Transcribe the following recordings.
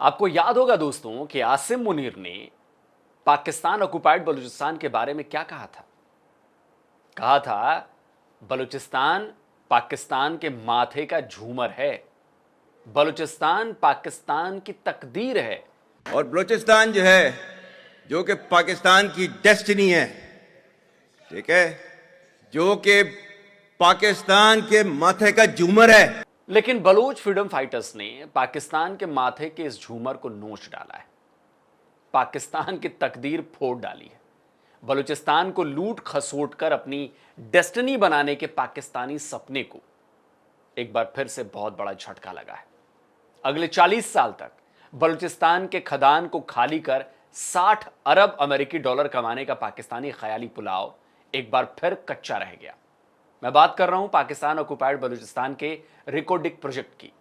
आपको याद होगा दोस्तों कि आसिम मुनीर ने पाकिस्तान ऑक्युपाइड बलूचिस्तान के बारे में क्या कहा था। कहा था बलूचिस्तान पाकिस्तान के माथे का झूमर है, बलूचिस्तान पाकिस्तान की तकदीर है। और बलूचिस्तान जो है, जो कि पाकिस्तान की डेस्टिनी है, ठीक है, जो कि पाकिस्तान के माथे का झूमर है। लेकिन बलूच फ्रीडम फाइटर्स ने पाकिस्तान के माथे के इस झूमर को नोच डाला है, पाकिस्तान की तकदीर फोड़ डाली है। बलूचिस्तान को लूट खसोट कर अपनी डेस्टिनी बनाने के पाकिस्तानी सपने को एक बार फिर से बहुत बड़ा झटका लगा है। अगले 40 साल तक बलूचिस्तान के खदान को खाली कर 60 अरब अमेरिकी डॉलर कमाने का पाकिस्तानी ख्याली पुलाव एक बार फिर कच्चा रह गया। मैं बात कर रहा हूं पाकिस्तान ऑक्युपाइड बलूचिस्तान के रिकोडिक प्रोजेक्ट की।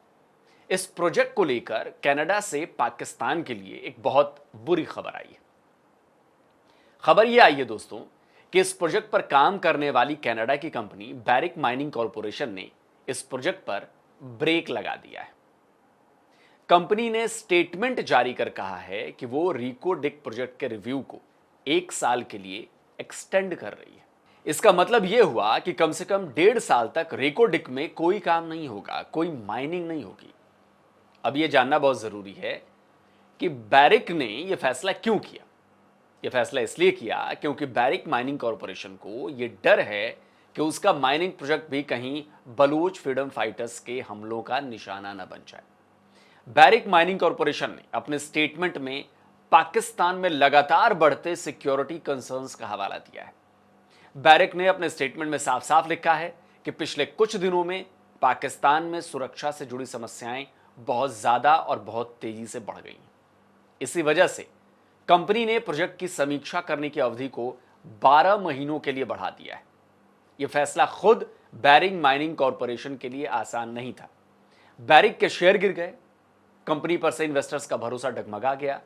इस प्रोजेक्ट को लेकर कनाडा से पाकिस्तान के लिए एक बहुत बुरी खबर आई है। खबर यह आई है दोस्तों कि इस प्रोजेक्ट पर काम करने वाली कनाडा की कंपनी बैरिक माइनिंग कॉरपोरेशन ने इस प्रोजेक्ट पर ब्रेक लगा दिया है। कंपनी ने स्टेटमेंट जारी कर कहा है कि वो रिकोडिक प्रोजेक्ट के रिव्यू को 1 साल के लिए एक्सटेंड कर रही है। इसका मतलब यह हुआ कि कम से कम 1.5 साल तक रिकोडिक में कोई काम नहीं होगा, कोई माइनिंग नहीं होगी। अब यह जानना बहुत जरूरी है कि बैरिक ने यह फैसला क्यों किया। यह फैसला इसलिए किया क्योंकि बैरिक माइनिंग कॉरपोरेशन को यह डर है कि उसका माइनिंग प्रोजेक्ट भी कहीं बलूच फ्रीडम फाइटर्स के हमलों का निशाना न बन जाए। बैरिक माइनिंग कॉरपोरेशन ने अपने स्टेटमेंट में पाकिस्तान में लगातार बढ़ते सिक्योरिटी कंसर्न्स का हवाला दिया है। बैरिक ने अपने स्टेटमेंट में साफ साफ लिखा है कि पिछले कुछ दिनों में पाकिस्तान में सुरक्षा से जुड़ी समस्याएं बहुत ज्यादा और बहुत तेजी से बढ़ गई हैं। इसी वजह से कंपनी ने प्रोजेक्ट की समीक्षा करने की अवधि को 12 महीनों के लिए बढ़ा दिया है। यह फैसला खुद बैरिक माइनिंग कॉरपोरेशन के लिए आसान नहीं था। बैरिक के शेयर गिर गए, कंपनी पर से इन्वेस्टर्स का भरोसा डगमगा गया।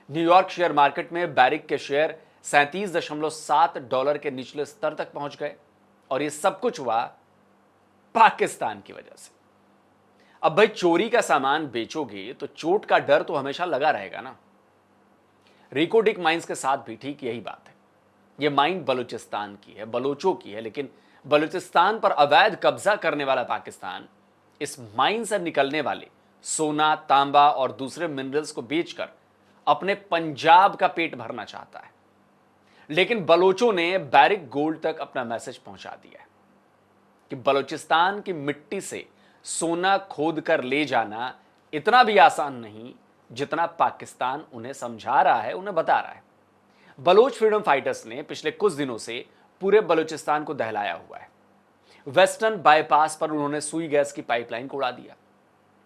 न्यूयॉर्क शेयर मार्केट में बैरिक के शेयर 37.7 डॉलर के निचले स्तर तक पहुंच गए और यह सब कुछ हुआ पाकिस्तान की वजह से। अब भाई चोरी का सामान बेचोगे तो चोट का डर तो हमेशा लगा रहेगा ना। रिकोडिक माइंस के साथ भी ठीक यही बात है। यह माइन बलूचिस्तान की है, बलोचों की है, लेकिन बलूचिस्तान पर अवैध कब्जा करने वाला पाकिस्तान इस माइन से निकलने वाले सोना, तांबा और दूसरे मिनरल्स को बेचकर अपने पंजाब का पेट भरना चाहता है। लेकिन बलोचों ने बैरिक गोल्ड तक अपना मैसेज पहुंचा दिया है कि बलूचिस्तान की मिट्टी से सोना खोद कर ले जाना इतना भी आसान नहीं जितना पाकिस्तान उन्हें समझा रहा है, उन्हें बता रहा है। बलोच फ्रीडम फाइटर्स ने पिछले कुछ दिनों से पूरे बलूचिस्तान को दहलाया हुआ है। वेस्टर्न बाईपास पर उन्होंने सुई गैस की पाइपलाइन को उड़ा दिया।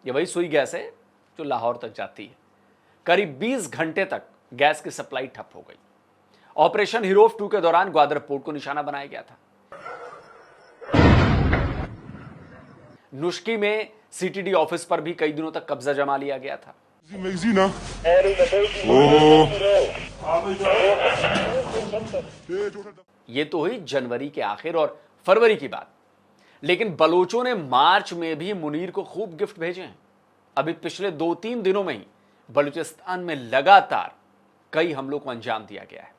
यह वही सुई गैस है जो लाहौर तक जाती है। करीब 20 घंटे तक गैस की सप्लाई ठप हो गई। ऑपरेशन हीरोफ 2 के दौरान ग्वादर पोर्ट को निशाना बनाया गया था। नुश्की में सीटीडी ऑफिस पर भी कई दिनों तक कब्जा जमा लिया गया था। यह तो हुई जनवरी के आखिर और फरवरी की बात, लेकिन बलोचों ने मार्च में भी मुनीर को खूब गिफ्ट भेजे हैं। अभी पिछले 2-3 दिनों में ही बलूचिस्तान में लगातार कई हमलों को अंजाम दिया गया है।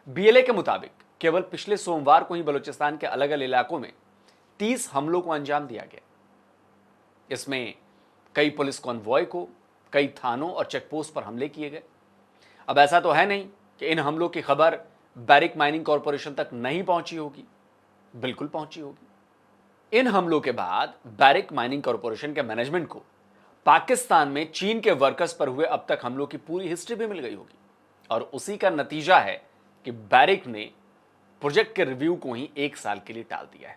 बीएलए के मुताबिक केवल पिछले सोमवार को ही बलूचिस्तान के अलग अलग इलाकों में 30 हमलों को अंजाम दिया गया। इसमें कई पुलिस कॉन्वॉय को, कई थानों और चेकपोस्ट पर हमले किए गए। अब ऐसा तो है नहीं कि इन हमलों की खबर बैरिक माइनिंग कॉरपोरेशन तक नहीं पहुंची होगी, बिल्कुल पहुंची होगी। इन हमलों के बाद बैरिक माइनिंग कॉरपोरेशन के मैनेजमेंट को पाकिस्तान में चीन के वर्कर्स पर हुए अब तक हमलों की पूरी हिस्ट्री भी मिल गई होगी और उसी का नतीजा है कि बैरिक ने प्रोजेक्ट के रिव्यू को ही 1 साल के लिए टाल दिया है।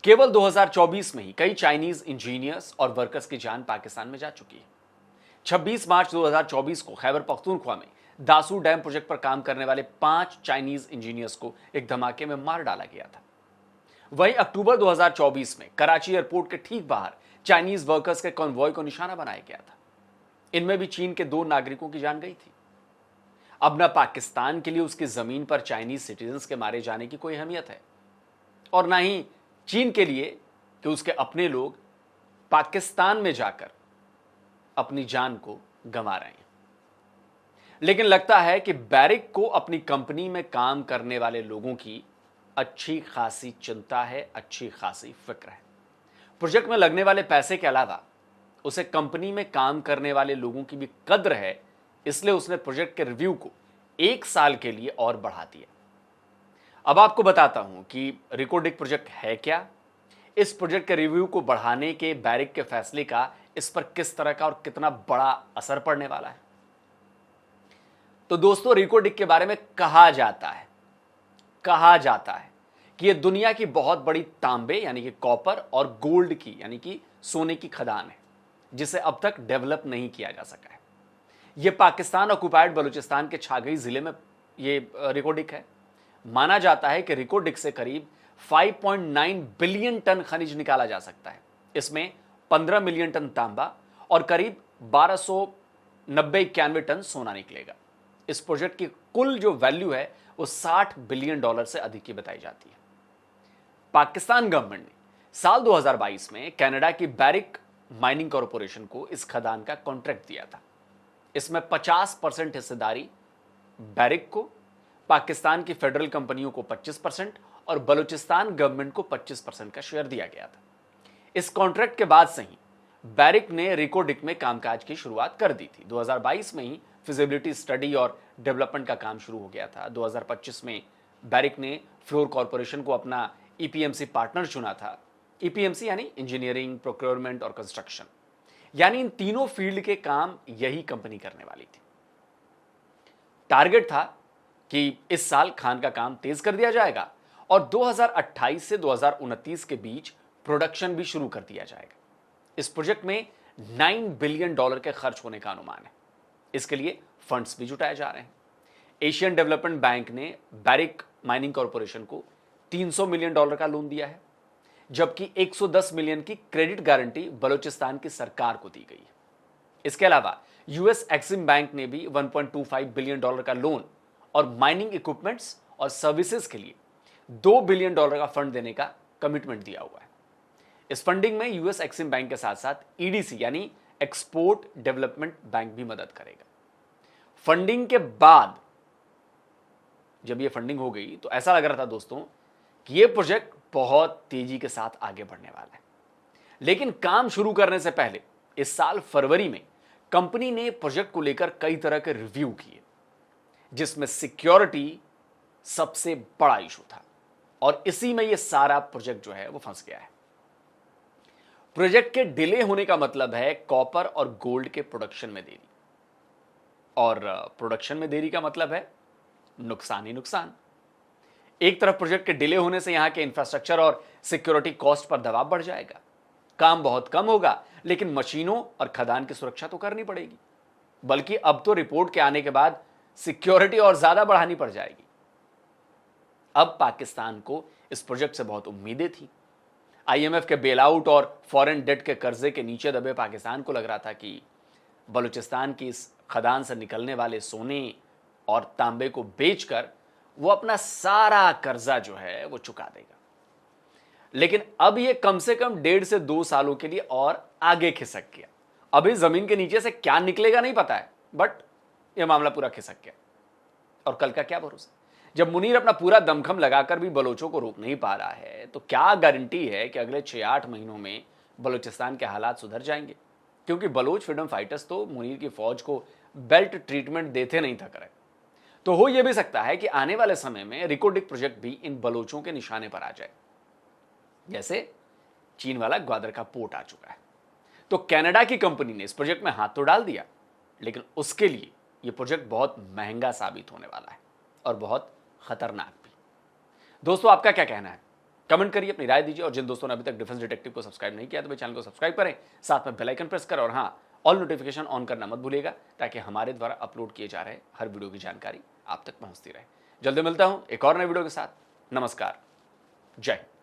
केवल 2024 में ही कई चाइनीज इंजीनियर्स और वर्कर्स की जान पाकिस्तान में जा चुकी है। 26 मार्च 2024 को खैबर पख्तूनख्वा में दासू डैम प्रोजेक्ट पर काम करने वाले 5 चाइनीज इंजीनियर्स को एक धमाके में मार डाला गया था। वहीं अक्टूबर 2024 में कराची एयरपोर्ट के ठीक बाहर चाइनीज वर्कर्स के कॉन्वॉय को निशाना बनाया गया था। इनमें भी चीन के 2 नागरिकों की जान गई थी। अब न पाकिस्तान के लिए उसकी जमीन पर चाइनीज सिटीजन्स के मारे जाने की कोई अहमियत है और ना ही चीन के लिए कि उसके अपने लोग पाकिस्तान में जाकर अपनी जान को गंवा रहे हैं। लेकिन लगता है कि बैरिक को अपनी कंपनी में काम करने वाले लोगों की अच्छी खासी चिंता है, अच्छी खासी फिक्र है। प्रोजेक्ट में लगने वाले पैसे के अलावा उसे कंपनी में काम करने वाले लोगों की भी कद्र है, इसलिए उसने प्रोजेक्ट के रिव्यू को 1 साल के लिए और बढ़ा दिया। अब आपको बताता हूं कि रिकोडिक प्रोजेक्ट है क्या, इस प्रोजेक्ट के रिव्यू को बढ़ाने के बैरिक के फैसले का इस पर किस तरह का और कितना बड़ा असर पड़ने वाला है। तो दोस्तों, रिकोडिक के बारे में कहा जाता है कि यह दुनिया की बहुत बड़ी तांबे यानी कि कॉपर और गोल्ड की यानी कि सोने की खदान है, जिसे अब तक डेवलप नहीं किया जा सका है। यह पाकिस्तान ऑक्युपाइड बलूचिस्तान के छागई जिले में यह रिकोडिक है। माना जाता है कि रिकोडिक से करीब 5.9 बिलियन टन खनिज निकाला जा सकता है। इसमें 15 मिलियन टन तांबा और करीब 1291 टन सोना निकलेगा। इस प्रोजेक्ट की कुल जो वैल्यू है वो $60 बिलियन से अधिक की बताई जाती है। पाकिस्तान गवर्नमेंट ने साल 2022 में कनाडा की बैरिक माइनिंग कॉरपोरेशन को इस खदान का कॉन्ट्रैक्ट दिया था। इसमें 50% हिस्सेदारी बैरिक को, पाकिस्तान की फेडरल कंपनियों को 25% और बलूचिस्तान गवर्नमेंट को 25% का शेयर दिया गया था। इस कॉन्ट्रैक्ट के बाद से ही बैरिक ने रिकोडिक में कामकाज की शुरुआत कर दी थी। 2022 में ही फिजिबिलिटी स्टडी और डेवलपमेंट का काम शुरू हो गया था। 2025 में बैरिक ने फ्लोर कॉरपोरेशन को अपना ईपीएमसी पार्टनर चुना था। ईपीएमसी यानी इंजीनियरिंग, प्रोक्योरमेंट और कंस्ट्रक्शन, यानी इन तीनों फील्ड के काम यही कंपनी करने वाली थी। टारगेट था कि इस साल खान का काम तेज कर दिया जाएगा और 2028 से 2029 के बीच प्रोडक्शन भी शुरू कर दिया जाएगा। इस प्रोजेक्ट में $9 बिलियन के खर्च होने का अनुमान है। इसके लिए फंड्स भी जुटाए जा रहे हैं। एशियन डेवलपमेंट बैंक ने बैरिक माइनिंग कॉरपोरेशन को $300 मिलियन का लोन दिया है, जबकि 110 मिलियन की क्रेडिट गारंटी बलूचिस्तान की सरकार को दी गई है। इसके अलावा यूएस एक्सिम बैंक ने भी $1.25 बिलियन का लोन और माइनिंग इक्विपमेंट्स और सर्विसेज के लिए $2 बिलियन का फंड देने का कमिटमेंट दिया हुआ है। इस फंडिंग में यूएस एक्सिम बैंक के साथ साथ ईडीसी यानी एक्सपोर्ट डेवलपमेंट बैंक भी मदद करेगा। फंडिंग के बाद जब यह फंडिंग हो गई तो ऐसा लग रहा था दोस्तों कि यह प्रोजेक्ट बहुत तेजी के साथ आगे बढ़ने वाला है। लेकिन काम शुरू करने से पहले इस साल फरवरी में कंपनी ने प्रोजेक्ट को लेकर कई तरह के रिव्यू किए, जिसमें सिक्योरिटी सबसे बड़ा इशू था और इसी में यह सारा प्रोजेक्ट जो है वो फंस गया है। प्रोजेक्ट के डिले होने का मतलब है कॉपर और गोल्ड के प्रोडक्शन में देरी, और प्रोडक्शन में देरी का मतलब है नुकसान ही नुकसान। एक तरफ प्रोजेक्ट के डिले होने से यहां के इंफ्रास्ट्रक्चर और सिक्योरिटी कॉस्ट पर दबाव बढ़ जाएगा, काम बहुत कम होगा, लेकिन मशीनों और खदान की सुरक्षा तो करनी पड़ेगी। बल्कि अब तो रिपोर्ट के आने के बाद सिक्योरिटी और ज्यादा बढ़ानी पड़ जाएगी। अब पाकिस्तान को इस प्रोजेक्ट से बहुत उम्मीदें थी। आईएमएफ के बेलआउट और फॉरेन डेट के कर्जे के नीचे दबे पाकिस्तान को लग रहा था कि बलूचिस्तान की इस खदान से निकलने वाले सोने और तांबे को बेचकर वो अपना सारा कर्जा जो है वो चुका देगा। लेकिन अब ये कम से कम 1.5 से 2 सालों के लिए और आगे खिसक गया। अभी जमीन के नीचे से क्या निकलेगा नहीं पता है, बट ये मामला पूरा खिसक गया। और कल का क्या भरोसा, जब मुनीर अपना पूरा दमखम लगाकर भी बलोचों को रोक नहीं पा रहा है, तो क्या गारंटी है कि अगले 6-8 महीनों में बलूचिस्तान के हालात सुधर जाएंगे? क्योंकि बलोच फ्रीडम फाइटर्स तो मुनीर की फौज को बेल्ट ट्रीटमेंट देते नहीं थक रहे। तो हो यह भी सकता है कि आने वाले समय में रिकोडिक प्रोजेक्ट भी इन बलोचों के निशाने पर आ जाए, जैसे चीन वाला ग्वादर का पोर्ट आ चुका है। तो कनाडा की कंपनी ने इस प्रोजेक्ट में हाथ तो डाल दिया, लेकिन उसके लिए यह प्रोजेक्ट बहुत महंगा साबित होने वाला है और बहुत खतरनाक भी। दोस्तों, आपका क्या कहना है? कमेंट करिए, अपनी राय दीजिए। और जिन दोस्तों ने अभी तक डिफेंस डिटेक्टिव को सब्सक्राइब नहीं किया तो वे चैनल को सब्सक्राइब करें, साथ में बेल आइकन प्रेस करें और हाँ, ऑल नोटिफिकेशन ऑन करना मत भूलिएगा, ताकि हमारे द्वारा अपलोड किए जा रहे हर वीडियो की जानकारी आप तक पहुंचती रहे। जल्दी मिलता हूं एक और नए वीडियो के साथ। नमस्कार, जय हिंद।